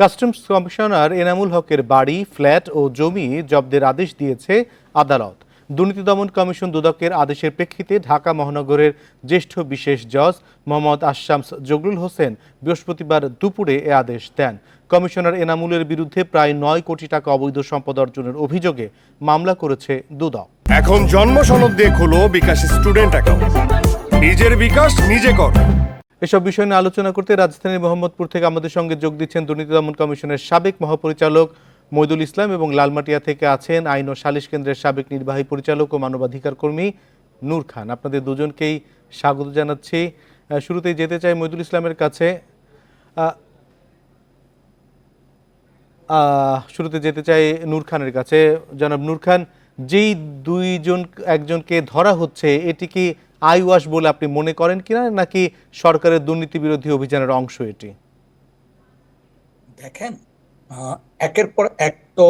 Customs commissioner Enamul হকের বাড়ি, flat ও জমি জব্দের আদেশ দিয়েছে আদালত। দুর্নীতি দমন কমিশন দুদকের আদেশের প্রেক্ষিতে ঢাকা মহানগরের জ্যেষ্ঠ বিশেষ জজ মোহাম্মদ আশশামস জগলুল হোসেন বৃহস্পতিবার দুপুরে এ আদেশ দেন। কমিশনার এনামুলের বিরুদ্ধে প্রায় 9 কোটি টাকা অবৈধ সম্পদ অর্জনের অভিযোগে মামলা করেছে দুদক। এখন জন্ম সনদ দিয়ে খোলো বিকাশ স্টুডেন্ট অ্যাকাউন্ট। নিজের বিকাশ নিজে কর। এসব বিষয় নিয়ে আলোচনা করতে রাজধানীর মোহাম্মদপুর থেকে আমাদের সঙ্গে যোগ দিচ্ছেন দুর্নীতি দমন কমিশনের সাবেক মহাপরিচালক মইদুল ইসলাম এবং লালমাটিয়া থেকে আছেন আইন ও সালিশ কেন্দ্রের সাবেক নির্বাহী পরিচালক ও মানবাধিকার কর্মী নূর খান। আপনাদের দুজনকেই স্বাগত জানাচ্ছি। শুরুতেই যেতে চাই মইদুল ইসলামের কাছে। নূর খানের কাছে। জনাব নূর খান, যেই একজনকে ধরা হচ্ছে, এটি কি আইওয়াশ বলে আপনি মনে করেন কিনা, নাকি সরকারের দুর্নীতি বিরোধী অভিযানের অংশ এটি? দেখেন, একের পর এক তো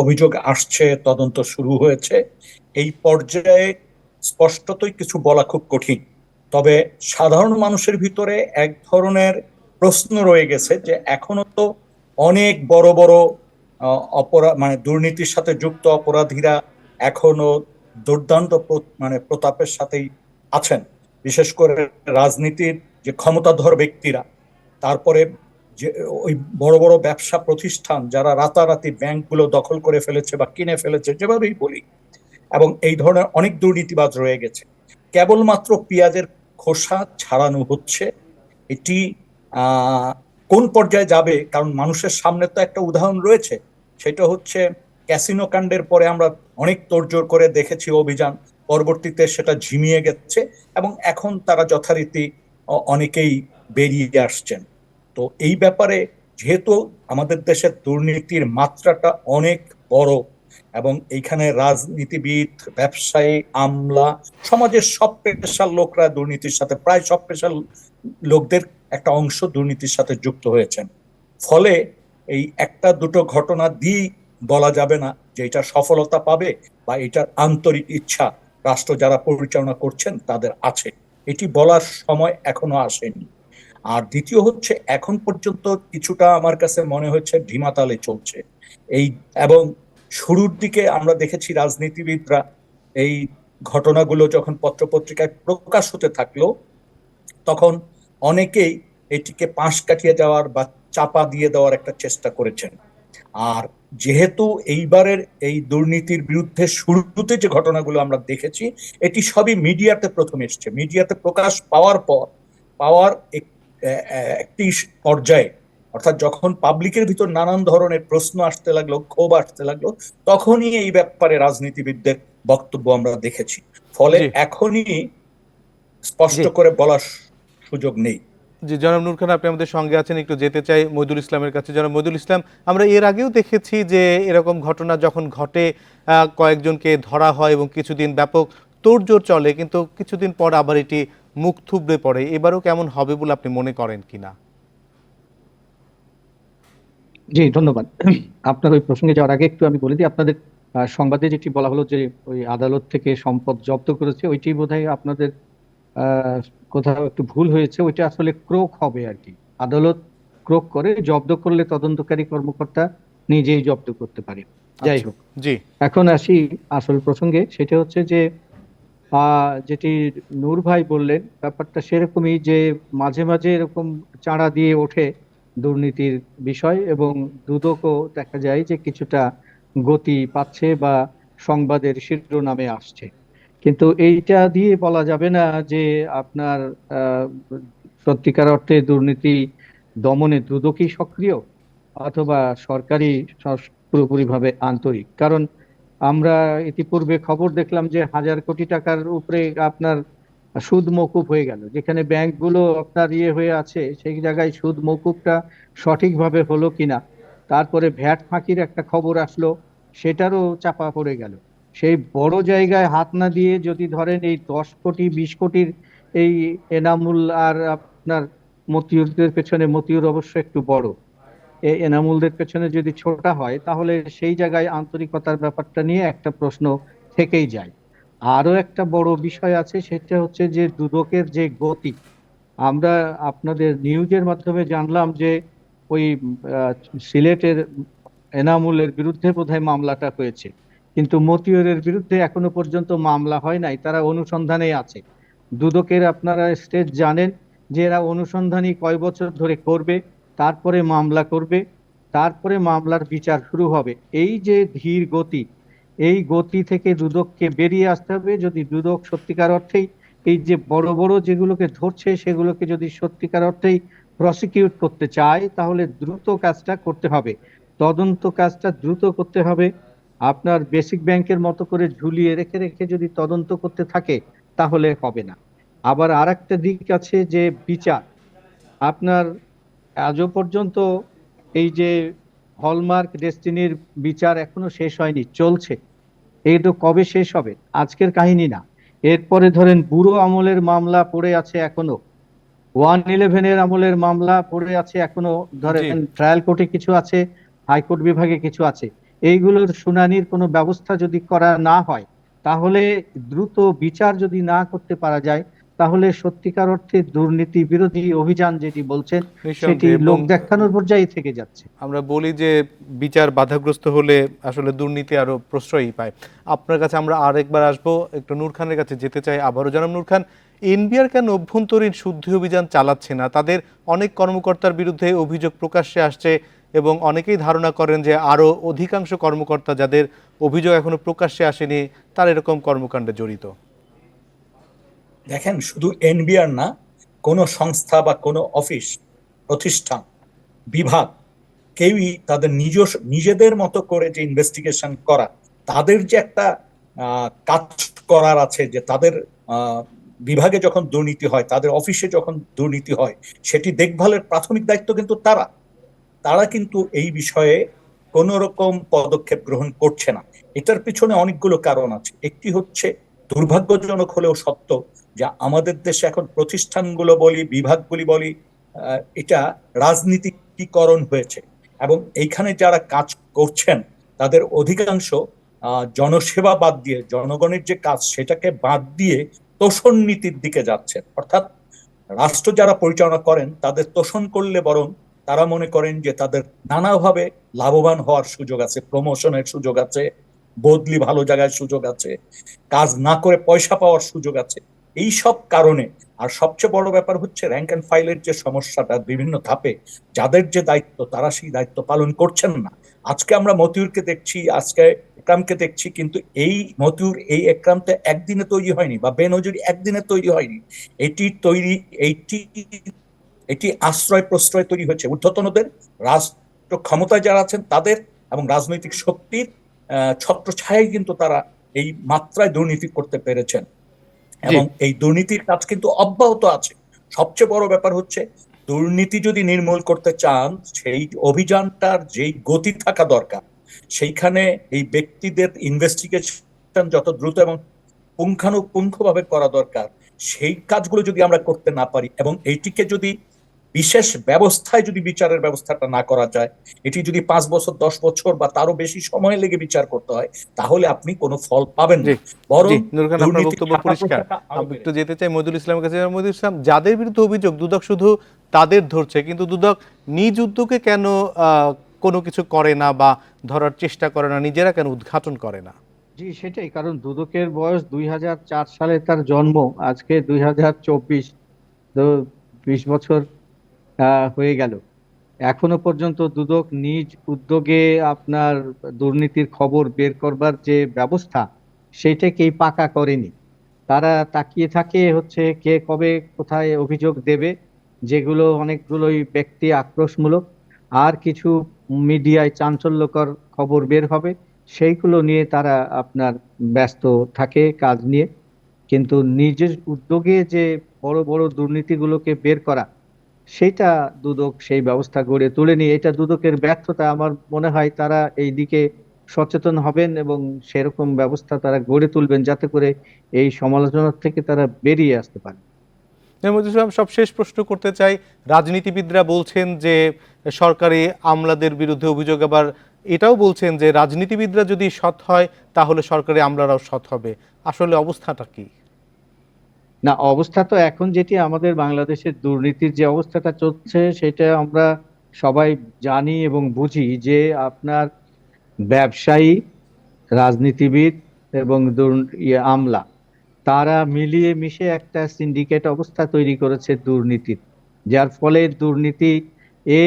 অভিযোগ আসছে, তদন্ত শুরু হয়েছে। এই পর্যায়ে স্পষ্টতই কিছু বলা খুব কঠিন। তবে সাধারণ মানুষের ভিতরে এক ধরনের প্রশ্ন রয়ে গেছে যে এখনো তো অনেক বড় বড় অপরাধ, মানে দুর্নীতির সাথে যুক্ত অপরাধীরা এখনো দুর্দান্ত প্রতাপের সাথেই আছেন। বিশেষ করে রাজনীতির যে ক্ষমতাধর ব্যক্তিরা, তারপরে যে ওই বড় বড় ব্যবসা প্রতিষ্ঠান যারা রাতারাতি ব্যাংকগুলো দখল করে ফেলেছে বা কিনে ফেলেছে, যেভাবেই বলি, এবং এই ধরনের অনেক দুর্নীতিবাজ রয়ে গেছে। কেবলমাত্র পেঁয়াজের খোসা ছাড়ানো হচ্ছে। এটি কোন পর্যায়ে যাবে, কারণ মানুষের সামনে তো একটা উদাহরণ রয়েছে, সেটা হচ্ছে ক্যাসিনো কাণ্ডের পরে আমরা অনেক তোড়জোড় করে দেখেছি অভিযান, পরবর্তীতে সেটা ঝিমিয়ে গেছে এবং এখন তারা যথারীতি অনেকেই বেরিয়ে আসছেন। তো এই ব্যাপারে যেহেতু আমাদের দেশের দুর্নীতির মাত্রাটা অনেক বড় এবং এইখানে রাজনীতিবিদ, ব্যবসায়ী, আমলা, সমাজের সব পেশার লোকরা দুর্নীতির সাথে, প্রায় সব পেশার লোকদের একটা অংশ দুর্নীতির সাথে যুক্ত হয়েছেন। ফলে এই একটা দুটো ঘটনা দিয়ে বলা যাবে না যে এটা সফলতা পাবে বা এটার আন্তরিক ইচ্ছা রাষ্ট্র যারা পরিচালনা করছেন তাদের আছে, এটি বলার সময় এখনো আসেনি। আর দ্বিতীয় হচ্ছে, এখন পর্যন্ত কিছুটা আমার কাছে মনে হচ্ছে ঢিমাতালে চলছে এই, এবং শুরুর দিকে আমরা দেখেছি রাজনীতিবিদরা এই ঘটনাগুলো যখন পত্রপত্রিকায় প্রকাশ হতে থাকলো, তখন অনেকেই এটিকে পাশ কাটিয়ে যাওয়ার বা চাপা দিয়ে দেওয়ার একটা চেষ্টা করেছেন। আর যেহেতু এইবারের এই দুর্নীতির বিরুদ্ধে শুরুতে যে ঘটনাগুলো আমরা দেখেছি, এটি সবই মিডিয়াতে প্রথম এসছে। মিডিয়াতে প্রকাশ পাওয়ার একটি পর্যায়ে, অর্থাৎ যখন পাবলিকের ভিতর নানান ধরনের প্রশ্ন আসতে লাগলো, ক্ষোভ আসতে লাগলো, তখনই এই ব্যাপারে রাজনীতিবিদদের বক্তব্য আমরা দেখেছি। ফলে এখনই স্পষ্ট করে বলার সুযোগ নেই। জি, জনাব নূর খান, আপনি আমাদের সঙ্গে আছেন। একটু যেতে চাই মইদুল ইসলামের কাছে। জনাব মইদুল ইসলাম, আমরা এর আগেও দেখেছি যে এরকম ঘটনা যখন ঘটে, কয়েকজনকে ধরা হয় এবং কিছুদিন ব্যাপক তোড়জোড় চলে, কিন্তু কিছুদিন পর আবার এটি মুখ থুবড়ে পড়ে। এবারও কেমন হবে বলে আপনি মনে করেন কিনা? জি, ধন্যবাদ। আপনার ওই প্রসঙ্গে যাওয়ার আগে একটু আমি বলে দিই, আপনাদের সংবাদে যেটি বলা হলো যে ওই আদালত থেকে সম্পদ জব্দ করেছে, ওইটি বোধহয় আপনাদের কোথাও একটু ভুল হয়েছে। ওইটা আসলে ক্রোক হবে আর কি। আদালত ক্রোক করে, জব্দ করলে তদন্তকারী কর্মকর্তা নিজেই জব্দ করতে পারে। যাই হোক, জি, এখন আসি আসল প্রসঙ্গে। সেটা হচ্ছে যে যেটি নূর ভাই বললেন, ব্যাপারটা সেরকমই যে মাঝে মাঝে এরকম চাঁড়া দিয়ে ওঠে দুর্নীতির বিষয়, এবং দুদকও দেখা যায় যে কিছুটা গতি পাচ্ছে বা সংবাদের শিরোনামে আসছে। কিন্তু এইটা দিয়ে বলা যাবে না যে আপনার সত্যিকার অর্থে দুর্নীতি দমনে দুদকই সক্রিয় অথবা সরকারি পুরোপুরিভাবে আন্তরিক। কারণ আমরা ইতিপূর্বে খবর দেখলাম যে 1,000 কোটি টাকার উপরে আপনার সুদ মওকুফ হয়ে গেল। যেখানে ব্যাংকগুলো আপনার হয়ে আছে, সেই জায়গায় সুদ মওকুফটা সঠিকভাবে হলো কিনা। তারপরে ভ্যাট ফাঁকির একটা খবর আসলো, সেটারও চাপা পড়ে গেল। সেই বড় জায়গায় হাত না দিয়ে যদি ধরেন এই 10 কোটি 20 কোটির এই এনামুল আর আপনার মতিউরদের পেছনে, মতিউর অবশ্য একটু বড়, এনামুলদের পেছনে যদি ছোটা হয়, তাহলে সেই জায়গায় আন্তরিকতার ব্যাপারটা নিয়ে একটা প্রশ্ন থেকেই যায়। আরো একটা বড় বিষয় আছে, সেটা হচ্ছে যে দুদকের যে গতি। আমরা আপনাদের নিউজের মাধ্যমে জানলাম যে ওই সিলেটের এনামুলের বিরুদ্ধে বোধহয় মামলাটা হয়েছে, কিন্তু মতিউরের বিরুদ্ধে এখনো পর্যন্ত মামলা হয় নাই, তারা অনুসন্ধানে আছে। দুদকের আপনারা স্টেজ জানেন যে এরা অনুসন্ধানী কয় বছর ধরে করবে, তারপরে মামলা করবে, তারপরে মামলার বিচার শুরু হবে। এই যে ধীর গতি, এই গতি থেকে দুদককে বেরিয়ে আসতে হবে। যদি দুদক সত্যিকার অর্থেই এই যে বড় বড় যেগুলোকে ধরছে সেগুলোকে যদি সত্যিকার অর্থেই প্রসিকিউট করতে চায়, তাহলে দ্রুত কাজটা করতে হবে, তদন্ত কাজটা দ্রুত করতে হবে। আপনার বেসিক ব্যাংকের মতো করে ঝুলিয়ে রেখে রেখে যদি তদন্ত করতে থাকে তাহলে হবে না। আবার আরেকটা দিক আছে যে বিচার, আপনার আজও পর্যন্ত এই যে হলমার্ক ডেস্টিনির বিচার এখনো শেষ হয়নি, চলছে। এইটা কবে শেষ হবে আজকের কাহিনী না। এরপরে ধরেন বুড়ো আমলের মামলা পড়ে আছে এখনো, 111-এর আমলের মামলা পড়ে আছে এখনো, জি। ধরেন ট্রায়াল কোর্টে কিছু আছে, হাইকোর্ট বিভাগে কিছু আছে। এইগুলোর শুনানির কোনো ব্যবস্থা যদি করা না হয়, তাহলে দ্রুত বিচার যদি না করতে পারা যায়, তাহলে সত্যিকার অর্থে দুর্নীতি বিরোধী অভিযান যেটি বলছেন সেটি নিঃসন্দেহে, এবং লোক দেখানোর পর্যায়ে থেকে যাচ্ছে। আমরা বলি যে বিচার বাধাগ্রস্ত হলে আসলে দুর্নীতি আরো প্রশ্রয়ী পায়। আপনার কাছে আমরা আরেকবার আসবো, একটু নূর খানের কাছে যেতে চাই আবারও। জানাব নূর খান, এনবিআর কেন অভ্যন্তরীণ শুদ্ধি অভিযান চালাচ্ছে না? তাদের অনেক কর্মকর্তার বিরুদ্ধে অভিযোগ প্রকাশ্যে আসছে এবং অনেকেই ধারণা করেন যে আরো অধিকাংশ কর্মকর্তা যাদের অভিযোগ এখনো প্রকাশ্যে আসেনি তারা এরকম কর্মকাণ্ডে জড়িত। দেখেন, শুধু এনবিআর না, কোনো সংস্থা বা কোনো অফিস, প্রতিষ্ঠান, বিভাগ, কেউই তাদের নিজেদের মতো করে যে ইনভেস্টিগেশন করা, তাদের যে একটা কাজ করার আছে, যে তাদের বিভাগে যখন দুর্নীতি হয়, তাদের অফিসে যখন দুর্নীতি হয়, সেটি দেখভালের প্রাথমিক দায়িত্ব কিন্তু তারা কিন্তু এই বিষয়ে কোন রকম পদক্ষেপ গ্রহণ করছে না। এটার পিছনে অনেকগুলো কারণ আছে। একটি হচ্ছে, দুর্ভাগ্যজনক হলেও সত্য, যে আমাদের দেশে এখন প্রতিষ্ঠানগুলো বলি, বিভাগগুলি বলি, এটা রাজনীতিকরণ হয়েছে, এবং এইখানে যারা কাজ করছেন তাদের অধিকাংশ জনসেবা বাদ দিয়ে, জনগণের যে কাজ সেটাকে বাদ দিয়ে তোষণ নীতির দিকে যাচ্ছে। অর্থাৎ রাষ্ট্র যারা পরিচালনা করেন তাদের তোষণ করলে বরং তারা মনে করেন যে তাদের নানাভাবে লাভবান হওয়ার সুযোগ আছে, প্রমোশনের সুযোগ আছে, বদলি ভালো জায়গায় সুযোগ আছে, কাজ না করে পয়সা পাওয়ার সুযোগ আছে। এই সব কারণে, আর সবচেয়ে বড় ব্যাপার হচ্ছে র্যাঙ্ক অ্যান্ড ফাইলের যে সমস্যাটা, বিভিন্ন ধাপে যাদের যে দায়িত্ব তারা সেই দায়িত্ব পালন করছেন না। আজকে আমরা মতিউরকে দেখছি, আজকে একরামকে দেখছি, কিন্তু এই মতিউর, এই একরাম তো একদিনে তৈরি হয়নি, বা বেনজির একদিনে তৈরি হয়নি। এইটি এটি আশ্রয় প্রশ্রয় তৈরি হয়েছে ঊর্ধ্বতনদের, রাষ্ট্র ক্ষমতায় যারা আছেন তাদের, এবং রাজনৈতিক শক্তির ছত্রছায়ায় কিন্তু তারা এই মাত্রায় দুর্নীতি করতে পেরেছেন, এবং এই দুর্নীতির কাজ কিন্তু অব্যাহত আছে। সবচেয়ে বড় ব্যাপার হচ্ছে, দুর্নীতি যদি নির্মূল করতে চান, সেই অভিযানটার যেই গতি থাকা দরকার, সেইখানে এই ব্যক্তিদের ইনভেস্টিগেশন যত দ্রুত এবং পুঙ্খানুপুঙ্খভাবে করা দরকার, সেই কাজগুলো যদি আমরা করতে না পারি, এবং এইটিকে যদি বিশেষ ব্যবস্থায় যদি বিচারের ব্যবস্থাটা না করা যায়, এটি যদি 5 বছর 10 বছর বা তারও বেশি সময় লেগে বিচার করতে হয়, তাহলে আপনি কোনো ফল পাবেন না। বরং নূর খান, আপনার বক্তব্য পরিষ্কার। আমি একটু যেতে চাই মইদুল ইসলামের কাছে। মইদুল ইসলাম, যাদের বিরুদ্ধে অভিযোগ, দুদক শুধু তাদের ধরছে, কিন্তু দুদক নিজ উদ্যোগে কেন কোনো কিছু করে না বা ধরার চেষ্টা করে না, নিজেরা কেন উদ্ঘাটন করে না? জি, সেটাই কারণ। দুদকের বয়স 2004 সালে তার জন্ম, আজকে 2024, তো 20 বছর হয়ে গেল। এখনো পর্যন্ত দুদক নিজ উদ্যোগে আপনার দুর্নীতির খবর বের করবার যে ব্যবস্থা, সেইটাকেই পাকা করেনি। তারা তাকিয়ে থাকে হচ্ছে কে কবে কোথায় অভিযোগ দেবে, যেগুলো অনেকগুলোই ব্যক্তি আক্রোশমূলক, আর কিছু মিডিয়ায় চাঞ্চল্যকর খবর বের হবে, সেইগুলো নিয়ে তারা আপনার ব্যস্ত থাকে কাজ নিয়ে। কিন্তু নিজের উদ্যোগে যে বড় বড় দুর্নীতিগুলোকে বের করা, সেটা দুদক সেই ব্যবস্থা গড়ে তোলেনি। এটা দুদকের ব্যর্থতা। আমার মনে হয় তারা এই দিকে সচেতন হবেন এবং সেরকম ব্যবস্থা তারা গড়ে তুলবেন যাতে করে এই সমালোচনা থেকে তারা বেরিয়ে আসতে পারে। মইদুল ইসলাম, সব শেষ প্রশ্ন করতে চাই। রাজনীতিবিদরা বলছেন যে সরকারি আমলাদের বিরুদ্ধে অভিযোগ, আবার এটাও বলছেন যে রাজনীতিবিদরা যদি সৎ হয় তাহলে সরকারি আমলারাও সৎ হবে। আসলে অবস্থাটা কি? না, অবস্থা তো এখন যেটি আমাদের বাংলাদেশের দুর্নীতির যে অবস্থাটা চলছে, সেটা আমরা সবাই জানি এবং বুঝি যে আপনার ব্যবসায়ী, রাজনীতিবিদ এবং আমলা, তারা মিলিয়ে মিশে একটা সিন্ডিকেট অবস্থা তৈরি করেছে দুর্নীতির, যার ফলে দুর্নীতি এ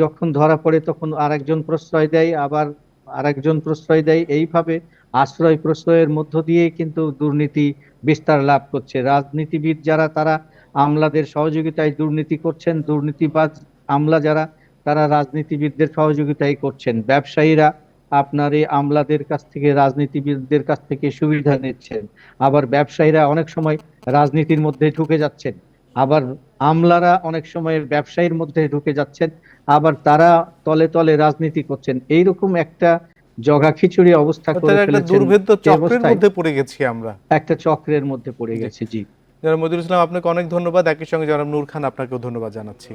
যখন ধরা পড়ে তখন আরেকজন প্রশ্রয় দেয়, আবার আরেকজন প্রশ্রয় দেয়, এইভাবে আশ্রয় প্রশ্রয়ের মধ্য দিয়ে কিন্তু দুর্নীতি বিস্তার লাভ করছে। রাজনীতিবিদ যারা, তারা আমলাদের সহযোগিতায় দুর্নীতি করছেন, দুর্নীতিবাজ আমলা যারা, তারা রাজনীতিবিদদের সহযোগিতায় করছেন। ব্যবসায়ীরা আপনার এই আমলাদের কাছ থেকে, রাজনীতিবিদদের কাছ থেকে সুবিধা নিচ্ছেন। আবার ব্যবসায়ীরা অনেক সময় রাজনীতির মধ্যে ঢুকে যাচ্ছেন, আবার আমলারা অনেক সময় ব্যবসায়ীর মধ্যে ঢুকে যাচ্ছেন, আবার তারা তলে তলে রাজনীতি করছেন। এইরকম একটা জগা খিচুড়ি অবস্থা করে অর্থাৎ একটা ফেলেছেন। দুর্ভেদ্য যে চক্রের অবস্থায় মধ্যে পড়ে গেছি আমরা। একটা চক্রের মধ্যে পড়ে গেছে। জি, জনাব মতিউল ইসলাম, আপনাকে অনেক ধন্যবাদ। একই সঙ্গে জনাব নূর খান, আপনাকেও ধন্যবাদ জানাচ্ছি।